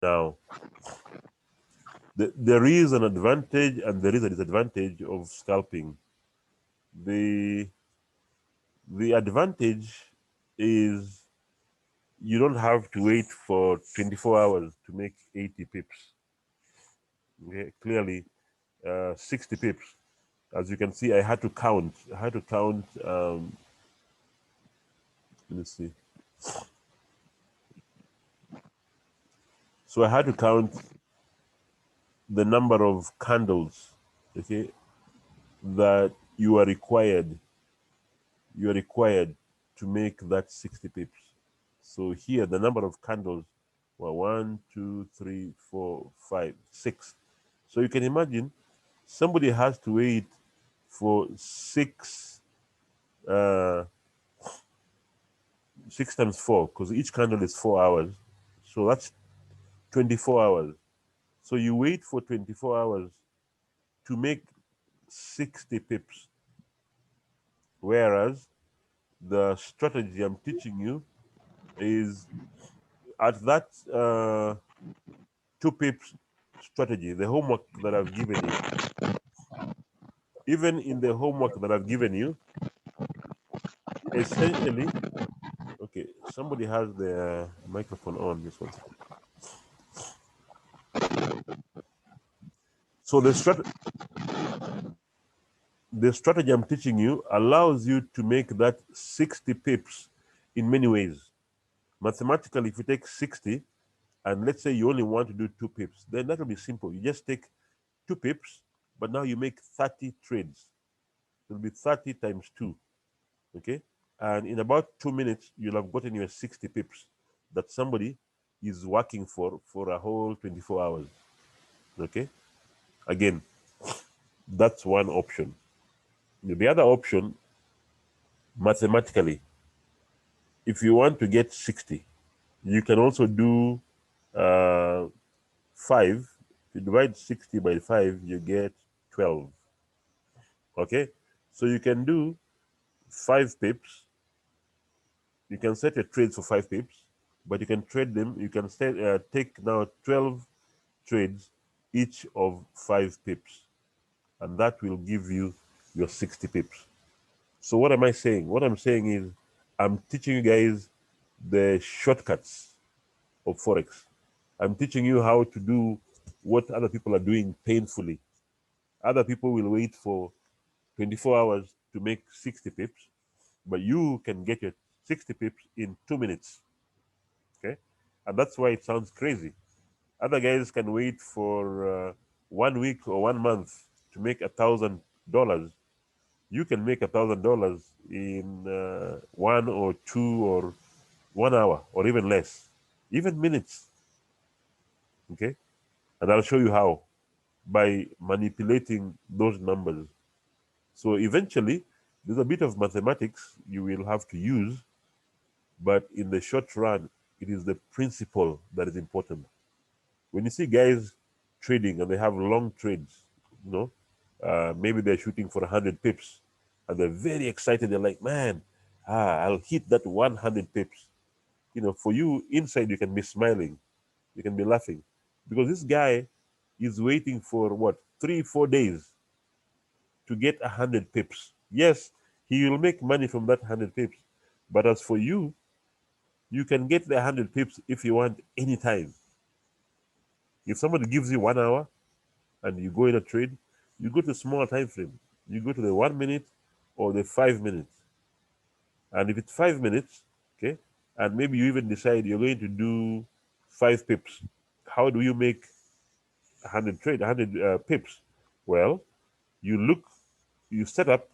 Now, there is an advantage and there is a disadvantage of scalping. The advantage is you don't have to wait for 24 hours to make 80 pips. Okay? Clearly, 60 pips. As you can see, I had to count. Let me see. So I had to count the number of candles, okay, that you are required to make that 60 pips. So here, the number of candles were 1, 2, 3, 4, 5, 6. So you can imagine somebody has to wait for 6 times 4, because each candle is 4 hours. So that's 24 hours. So you wait for 24 hours to make 60 pips. Whereas the strategy I'm teaching you is at that 2 pips strategy, the homework that I've given you. Even in the homework that I've given you, essentially, okay, somebody has the microphone on. This one. So the strategy I'm teaching you allows you to make that 60 pips in many ways. Mathematically, if you take 60 and let's say you only want to do 2 pips, then that will be simple. You just take 2 pips, but now you make 30 trades. It will be 30 times 2, okay? And in about 2 minutes, you'll have gotten your 60 pips that somebody is working for a whole 24 hours, okay? Again, that's one option. The other option, mathematically, if you want to get 60, you can also do 5. If you divide 60 by 5, you get 12. Okay? So you can do 5 pips. You can set your trades for 5 pips, but you can trade them. You can take now 12 trades, each of 5 pips, and that will give you your 60 pips. So what am I saying? What I'm saying is I'm teaching you guys the shortcuts of Forex. I'm teaching you how to do what other people are doing painfully. Other people will wait for 24 hours to make 60 pips, but you can get your 60 pips in 2 minutes. Okay? And that's why it sounds crazy. Other guys can wait for 1 week or 1 month to make $1,000. You can make $1,000 in 1 or 2 or 1 hour or even less, even minutes. Okay? And I'll show you how by manipulating those numbers. So eventually, there's a bit of mathematics you will have to use, but in the short run, it is the principle that is important. When you see guys trading and they have long trades, you know, maybe they're shooting for 100 pips and they're very excited. They're like, man, I'll hit that 100 pips. You know, for you inside, you can be smiling, you can be laughing because this guy is waiting for what, 3-4 days to get 100 pips. Yes, he will make money from that 100 pips. But as for you, you can get the 100 pips if you want anytime. If somebody gives you 1 hour and you go in a trade, you go to small time frame. You go to the 1 minute or the 5 minutes. And if it's 5 minutes, okay, and maybe you even decide you're going to do 5 pips, how do you make 100 pips? Well, you set up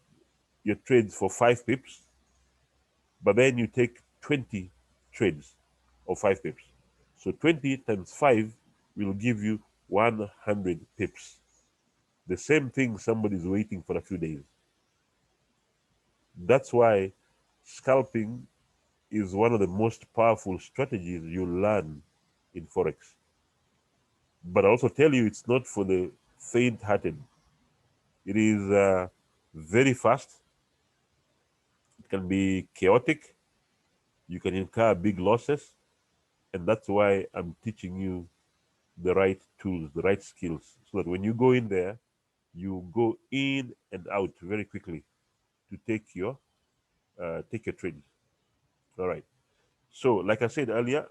your trades for 5 pips, but then you take 20 trades of 5 pips. So 20 times 5 will give you 100 pips. The same thing somebody's waiting for a few days. That's why scalping is one of the most powerful strategies you learn in Forex. But I also tell you it's not for the faint hearted. It is very fast, it can be chaotic, you can incur big losses, and that's why I'm teaching you the right tools, the right skills, so that when you go in there, you go in and out very quickly to take your trades. All right. So, like I said earlier,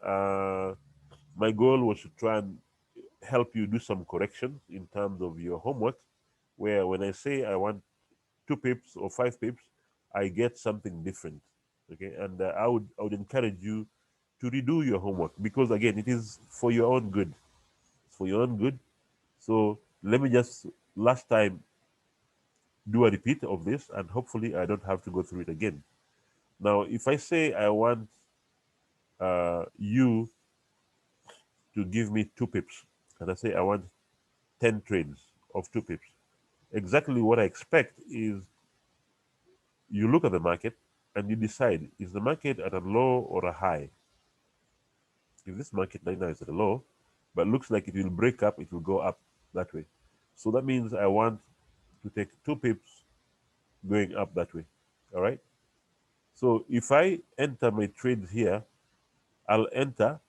my goal was to try and help you do some corrections in terms of your homework, where when I say I want 2 pips or 5 pips, I get something different. Okay, and I would encourage you to redo your homework, because again, it is for your own good. It's for your own good. So let me just last time do a repeat of this, and hopefully I don't have to go through it again. Now, if I say I want you to give me 2 pips, and I say I want 10 trades of 2 pips, exactly what I expect is you look at the market and you decide, is the market at a low or a high? If this market right now is at a low, but looks like it will break up, it will go up that way. So that means I want to take 2 pips going up that way. All right. So if I enter my trades here, I'll enter,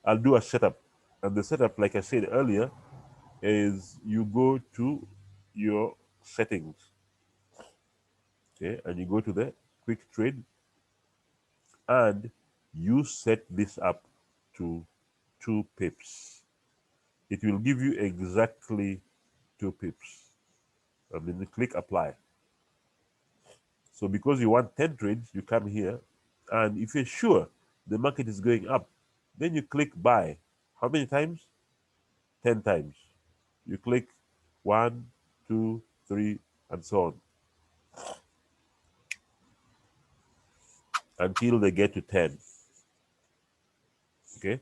I'll do a setup. And the setup, like I said earlier, is you go to your settings, okay, and you go to the quick trade, and you set this up to 2 pips. It will give you exactly 2 pips. And then you click apply. So because you want 10 trades, you come here, and if you're sure the market is going up, then you click buy. How many times? 10 times. You click 1, 2, 3, and so on until they get to 10. Okay.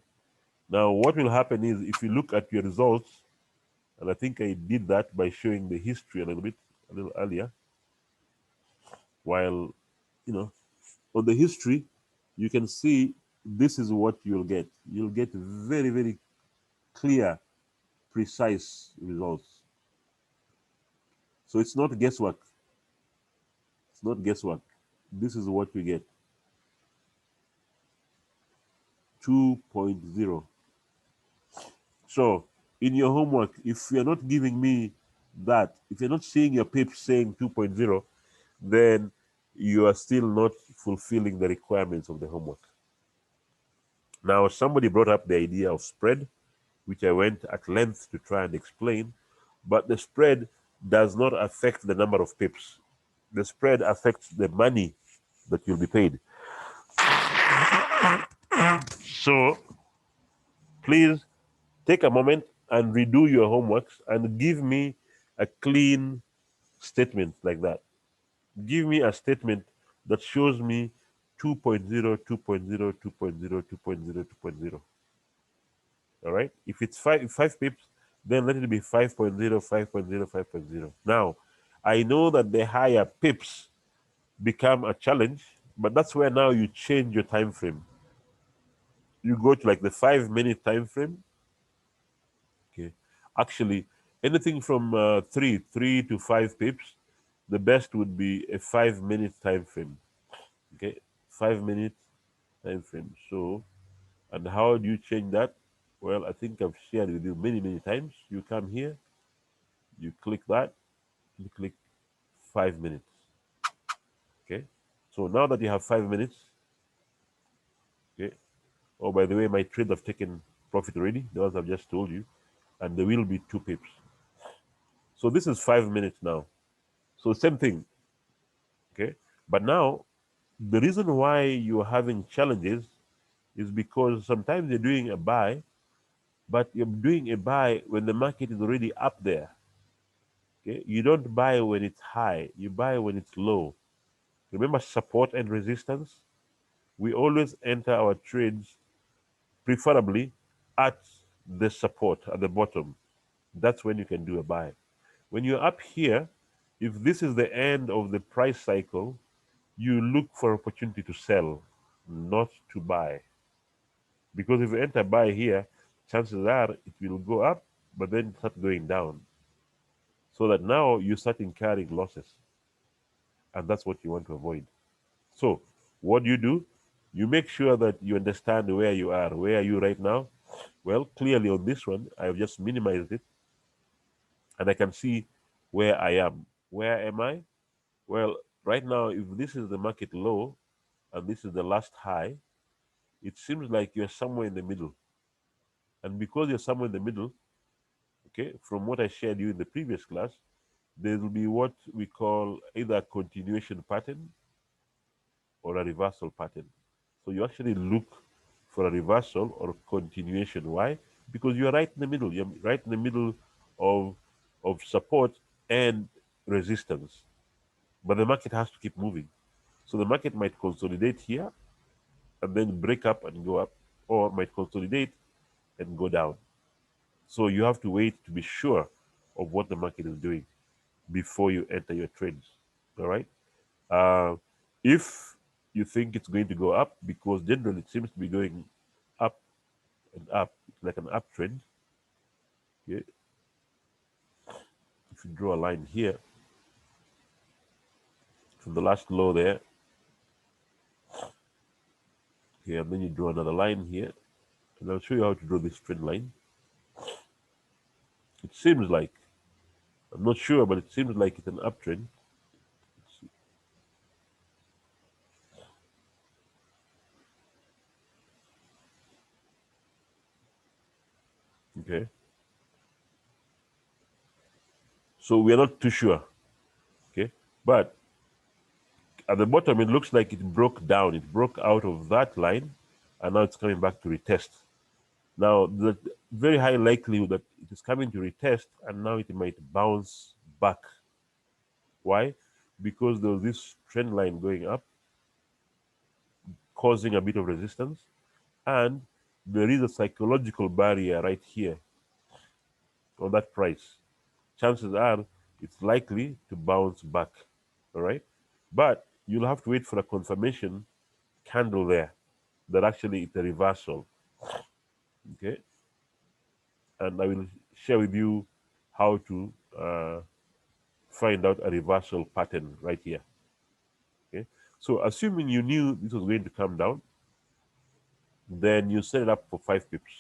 Now, what will happen is if you look at your results, and I think I did that by showing the history a little earlier, while, you know, on the history, you can see this is what you'll get. You'll get very, very clear, precise results. So it's not guesswork. It's not guesswork. This is what we get. 2.0. So in your homework, if you're not giving me that, if you're not seeing your paper saying 2.0, then you are still not fulfilling the requirements of the homework. Now, somebody brought up the idea of spread, which I went at length to try and explain, but the spread does not affect the number of pips. The spread affects the money that you'll be paid. So please take a moment and redo your homeworks and give me a clean statement like that. Give me a statement that shows me 2.0, 2.0, 2.0, 2.0, 2.0. All right. If it's five pips, then let it be 5.0, 5.0, 5.0. Now, I know that the higher pips become a challenge, but that's where now you change your time frame. You go to like the 5 minute time frame. Okay. Actually, anything from three to 5 pips, the best would be a 5 minute time frame. Okay. 5 minute time frame. So, and how do you change that? Well, I think I've shared with you many, many times. You come here, you click that, you click 5 minutes. Okay. So now that you have 5 minutes, okay. Oh, by the way, my trades have taken profit already, the ones I've just told you, and there will be 2 pips. So this is 5 minutes now. So same thing. Okay. But now the reason why you're having challenges is because sometimes you're doing a buy, but you're doing a buy when the market is already up there. Okay. You don't buy when it's high, you buy when it's low. Remember support and resistance? We always enter our trades preferably at the support at the bottom. That's when you can do a buy. When you're up here, if this is the end of the price cycle, you look for opportunity to sell, not to buy. Because if you enter buy here, chances are it will go up, but then start going down. So that now you start incurring losses. And that's what you want to avoid. So what do? You make sure that you understand where you are. Where are you right now? Well, clearly on this one, I've just minimized it and I can see where I am. Where am I? Well, right now, if this is the market low and this is the last high, it seems like you're somewhere in the middle. And because you're somewhere in the middle, okay, from what I shared you in the previous class, there will be what we call either a continuation pattern or a reversal pattern. So you actually look for a reversal or continuation. Why? Because you're right in the middle. You're right in the middle of support and resistance. But the market has to keep moving. So the market might consolidate here and then break up and go up, or might consolidate and go down. So you have to wait to be sure of what the market is doing before you enter your trades. All right. If you think it's going to go up, because generally it seems to be going up and up, it's like an uptrend. Okay. If you draw a line here from the last low there, okay, and then you draw another line here, and I'll show you how to draw this trend line. It seems like, I'm not sure, but it seems like it's an uptrend. Okay. So we are not too sure. Okay. But at the bottom, it looks like it broke down. It broke out of that line, and now it's coming back to retest. Now, the very high likelihood that it is coming to retest, and now it might bounce back. Why? Because there was this trend line going up, causing a bit of resistance, and there is a psychological barrier right here on that price. Chances are it's likely to bounce back. All right, but you'll have to wait for a confirmation candle there that actually it's a reversal. Okay, and I will share with you how to find out a reversal pattern right here. Okay, so assuming you knew this was going to come down, then you set it up for 5 pips.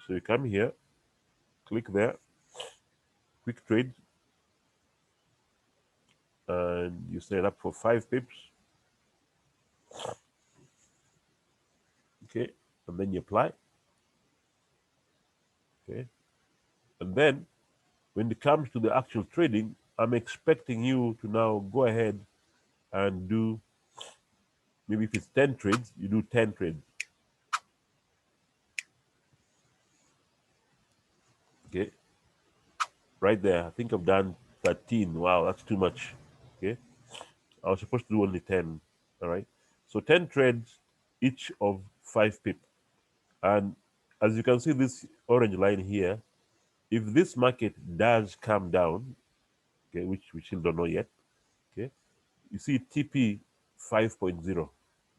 So you come here, click there, quick trade, and you set it up for 5 pips. Okay, and then you apply. Okay, and then when it comes to the actual trading, I'm expecting you to now go ahead and do, maybe if it's 10 trades, you do 10 trades. Okay, right there. I think I've done 13. Wow, that's too much. Okay, I was supposed to do only 10. All right, so 10 trades, each of 5 pip. And as you can see, this orange line here, if this market does come down, okay, which we still don't know yet, okay, you see TP 5.0.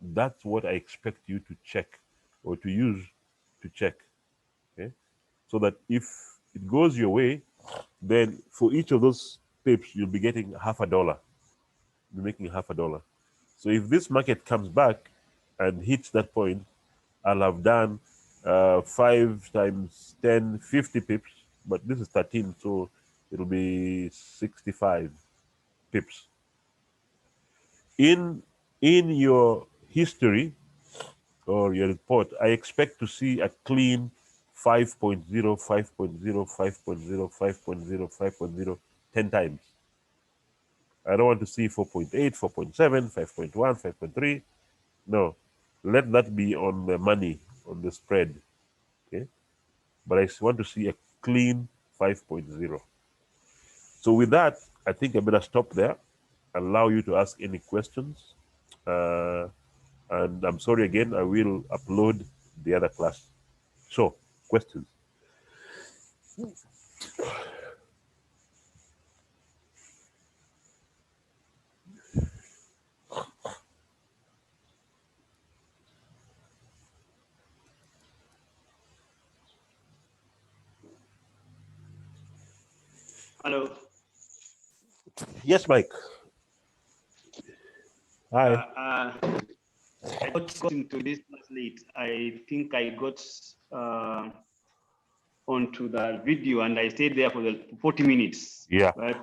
That's what I expect you to check or to use to check. Okay, so that if it goes your way, then for each of those pips, you'll be getting $0.50. You'll be making $0.50. So if this market comes back and hits that point, I'll have done 5 times 10, 50 pips, but this is 13, so it'll be 65 pips. In your history or your report, I expect to see a clean 5.0, 5.0, 5.0, 5.0, 5.0 10 times. I don't want to see 4.8, 4.7, 5.1, 5.3. No, let that be on the money, on the spread. Okay, but I want to see a clean 5.0. So with that, I think I better stop there, allow you to ask any questions. And I'm sorry again, I will upload the other class. So, questions? Hello. Yes, Mike. Hi. I got into this class late. I think I got onto the video, and I stayed there for the 40 minutes. Yeah. Right.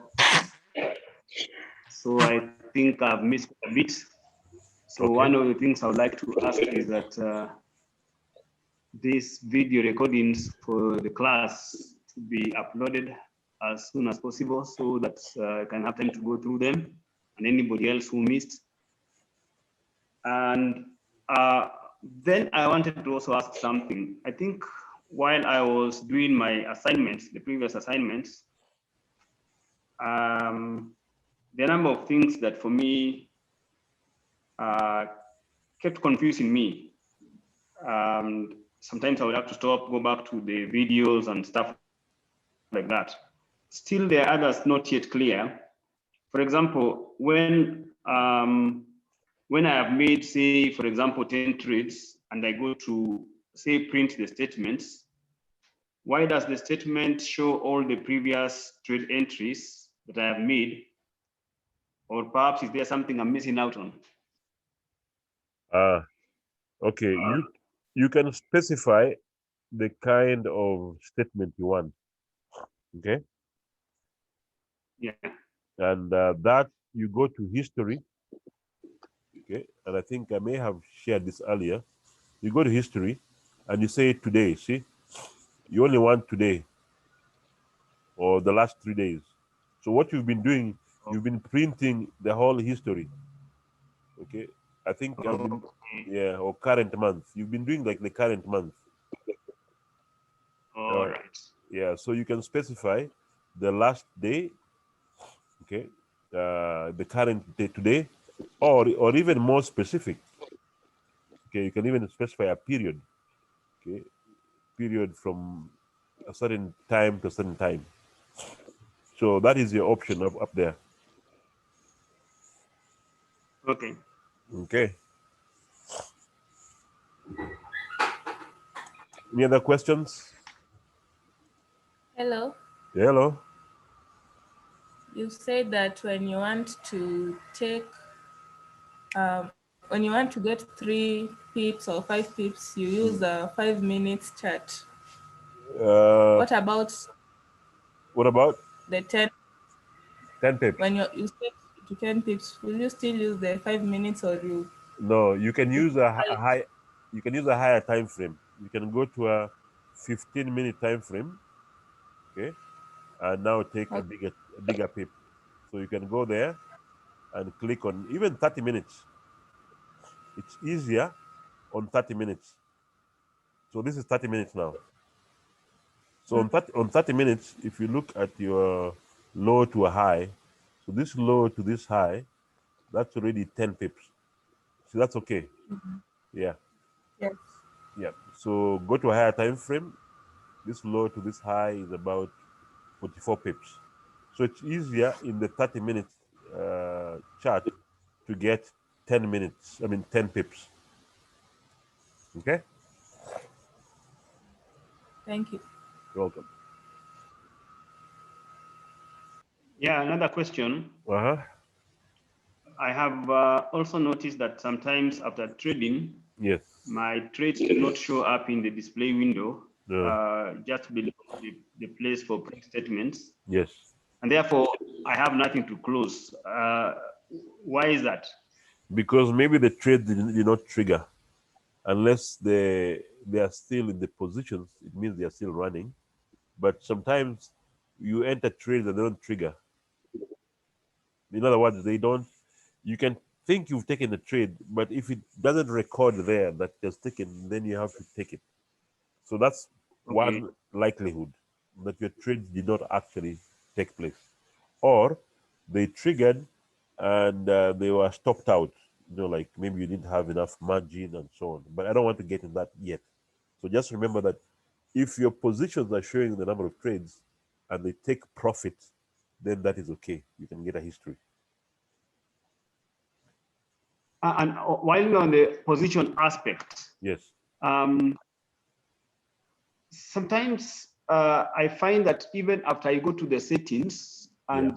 So I think I've missed a bit. So Okay. one of the things I would like to ask is that these video recordings for the class to be uploaded as soon as possible, so that I can have time to go through them, and anybody else who missed. And then I wanted to also ask something. I think while I was doing my assignments, the previous assignments, there are a number of things that for me kept confusing me. Sometimes I would have to stop, go back to the videos and stuff like that. Still, there are others not yet clear. For example, when I have made, say, for example, 10 trades, and I go to, say, print the statements, why does the statement show all the previous trade entries that I have made? Or perhaps is there something I'm missing out on? Okay. You can specify the kind of statement you want. Okay. Yeah. And that you go to history. Okay. And I think I may have shared this earlier. You go to history and you say today. See, you only want today or the last 3 days. So what you've been doing, you've been printing the whole history. Okay. I think I've been, yeah, or current month. You've been doing like the current month. All right. Yeah. So you can specify the last day. Okay. The current day today, or even more specific. Okay. You can even specify a period. Okay. Period from a certain time to a certain time. So that is your option up there. Okay. Okay. Any other questions? Hello. Hello. You said that when you want to take, when you want to get 3 pips or 5 pips, you use a 5 minutes chart. What about the 10? 10 pips? When you set to 10 pips, will you still use the 5 minutes or you? No, you can use a high. You can use a higher time frame. You can go to a 15-minute time frame. Okay, and now take a bigger pip. So you can go there and click on even 30 minutes. It's easier on 30 minutes. So this is 30 minutes now. So on 30 minutes, if you look at your low to a high, so this low to this high, that's already 10 pips. So that's okay. Yeah. Yes. Yeah. So go to a higher time frame. This low to this high is about 44 pips. So it's easier in the 30 minutes chart to get 10 minutes, 10 pips. Okay? Thank you. You're welcome. Yeah, another question. Uh-huh. I have also noticed that sometimes after trading, Yes. my trades do not show up in the display window, No. just below the place for print statements. Yes. And therefore, I have nothing to close. Why is that? Because maybe the trade did not trigger. Unless they are still in the positions, it means they are still running. But sometimes you enter trades that they don't trigger. In other words, they don't. You can think you've taken the trade, but if it doesn't record there that it's taken, then you have to take it. So that's one likelihood that your trades did not actually take place, or they triggered and they were stopped out. Like maybe you didn't have enough margin and so on. But I don't want to get in that yet. So just remember that if your positions are showing the number of trades and they take profit, then that is okay. You can get a history. And while we're on the position aspect, Yes. Sometimes I find that even after I go to the settings and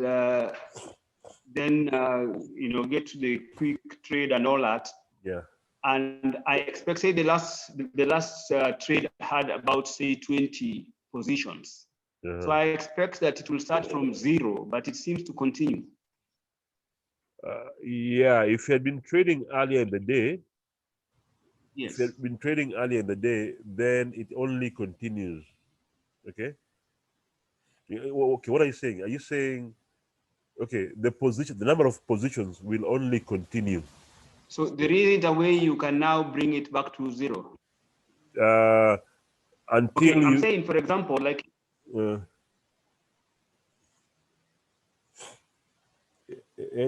then get to the quick trade and all that, Yeah. and I expect, say the last trade had about, say, 20 positions. So I expect that it will start from 0, but it seems to continue. Yeah, if you had been trading earlier in the day, Yes. if you had been trading earlier in the day, then it only continues. Okay. Okay, what are you saying? Are you saying, okay, the number of positions will only continue? So there isn't a way you can now bring it back to 0. Until okay, I'm saying, for example, like.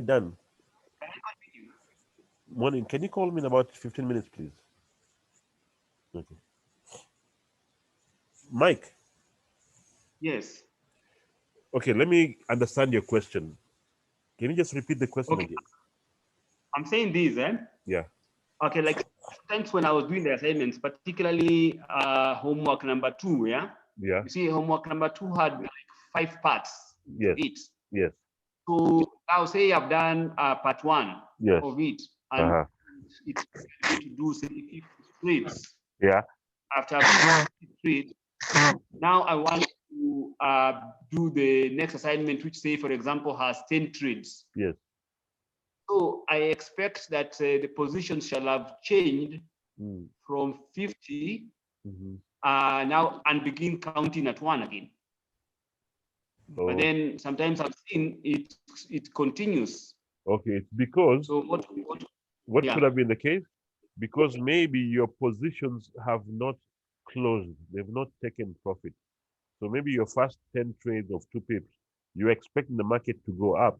Done. Morning. Can you call me in about 15 minutes, please? Okay. Mike. Yes. Okay, let me understand your question. Can you just repeat the question again? I'm saying this, Yeah. Okay, like sometimes when I was doing the assignments, particularly homework number 2, yeah? Yeah. You see, homework number 2 had like 5 parts Yes. to it. Yes. So I'll say I've done part 1 yes. of it, and it's to do, say, 50 trades. Yeah. After I've 50 trades, now I want to do the next assignment, which, say, for example, has 10 trades. Yes. So I expect that the positions shall have changed from 50 now and begin counting at 1 again. Oh. But then sometimes I've seen it continues. Okay, it's because so what could have been the case? Because maybe your positions have not closed, they've not taken profit. So maybe your first 10 trades of 2 pips, you're expecting the market to go up,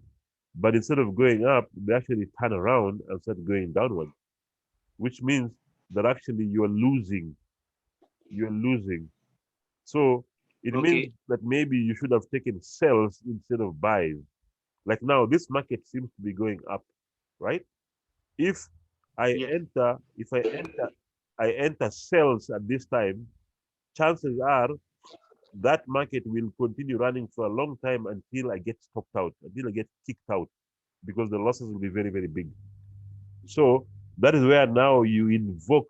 but instead of going up, they actually turn around and start going downward, which means that actually you're losing. You're losing. So it means that maybe you should have taken sells instead of buys. Like now, this market seems to be going up, right? If I enter sells at this time, chances are that market will continue running for a long time until I get stopped out, until I get kicked out, because the losses will be very, very big. So that is where now you invoke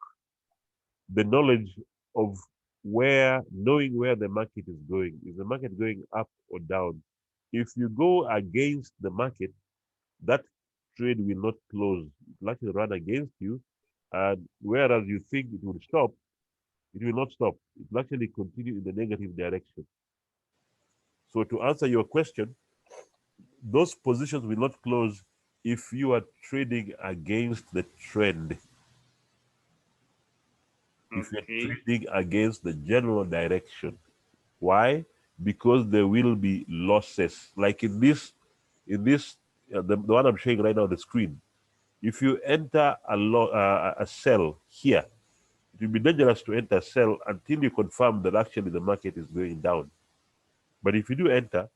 the knowledge of knowing where the market is going. Is the market going up or down? If you go against the market, that trade will not close. It will actually run against you. And whereas you think it will stop, it will not stop. It will actually continue in the negative direction. So to answer your question, those positions will not close if you are trading against the trend. If you're trading against the general direction. Why? Because there will be losses. Like in this, the one I'm showing right now on the screen. If you enter a sell here, it will be dangerous to enter a sell until you confirm that actually the market is going down. But if you do enter,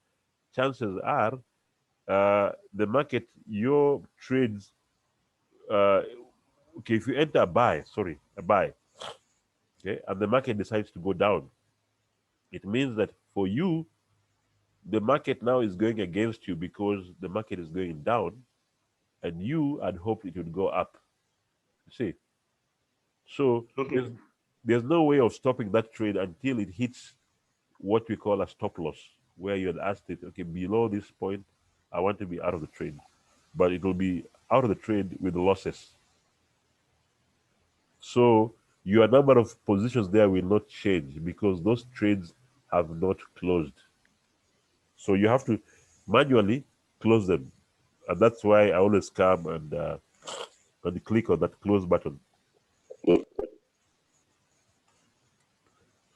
chances are the market, your trades, okay, if you enter a buy, okay, and the market decides to go down, it means that for you, the market now is going against you because the market is going down, and you had hoped it would go up. See, so there's no way of stopping that trade until it hits what we call a stop loss, where you had asked it, okay, below this point, I want to be out of the trade, but it will be out of the trade with losses. So your number of positions there will not change because those trades have not closed. So you have to manually close them. And that's why I always come and click on that close button. Is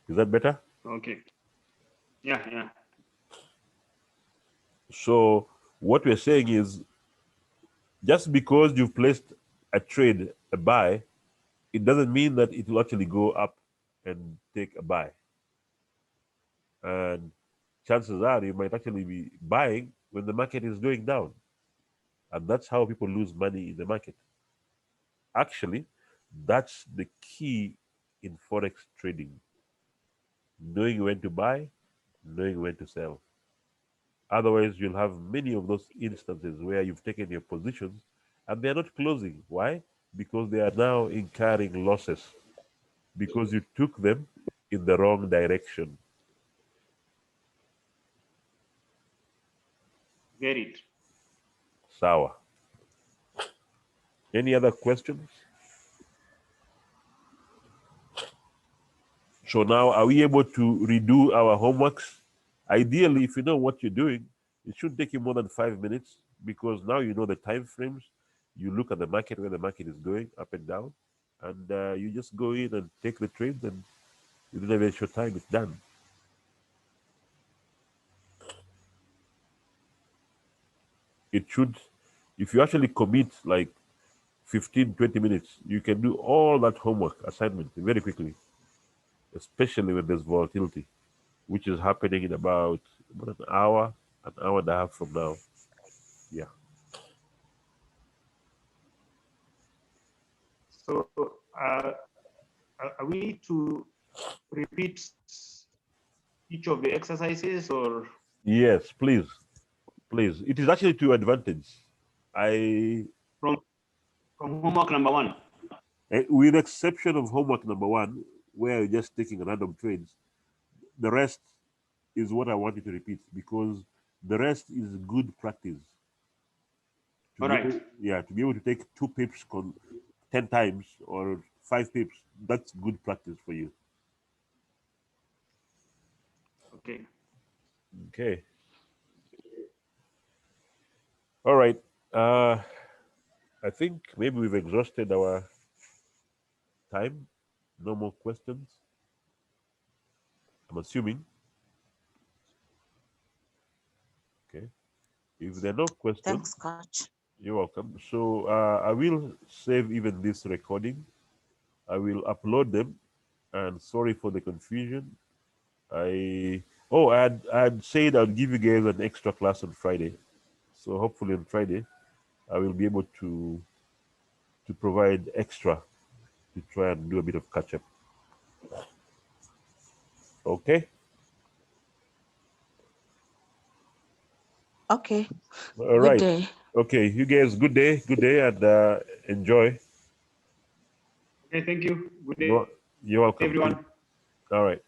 that better? Okay. Yeah. So what we're saying is, just because you've placed a trade, a buy, it doesn't mean that it will actually go up and take a buy. And chances are you might actually be buying when the market is going down. And that's how people lose money in the market. Actually, that's the key in Forex trading. Knowing when to buy, knowing when to sell. Otherwise, you'll have many of those instances where you've taken your positions and they're not closing. Why? because they are now incurring losses because you took them in the wrong direction. Get it. Sawa. Any other questions? So now, are we able to redo our homeworks? Ideally, if you know what you're doing, it shouldn't take you more than 5 minutes because now you know the time frames. You look at the market, where the market is going up and down, and you just go in and take the trades, and within a very short time, it's done. It should, if you actually commit like 15, 20 minutes, you can do all that homework assignment very quickly, especially when there's volatility, which is happening in about an hour and a half from now. Yeah. So are we to repeat each of the exercises, or? Yes, please. Please. It is actually to your advantage. From homework number 1? With the exception of homework number 1, where you're just taking random trades, the rest is what I want you to repeat because the rest is good practice. All right. To be able to take 2 pips 10 times or 5 pips, that's good practice for you. Okay. Okay. All right. I think maybe we've exhausted our time. No more questions, I'm assuming. Okay. If there are no questions, Thanks, Coach. You're welcome. So I will save even this recording. I will upload them. And sorry for the confusion. I had said I'd give you guys an extra class on Friday. So hopefully on Friday, I will be able to provide extra to try and do a bit of catch up. Okay. Okay. All right. Good day. Okay, you guys, good day, and enjoy. Okay, thank you. Good day, You're welcome. everyone. All right.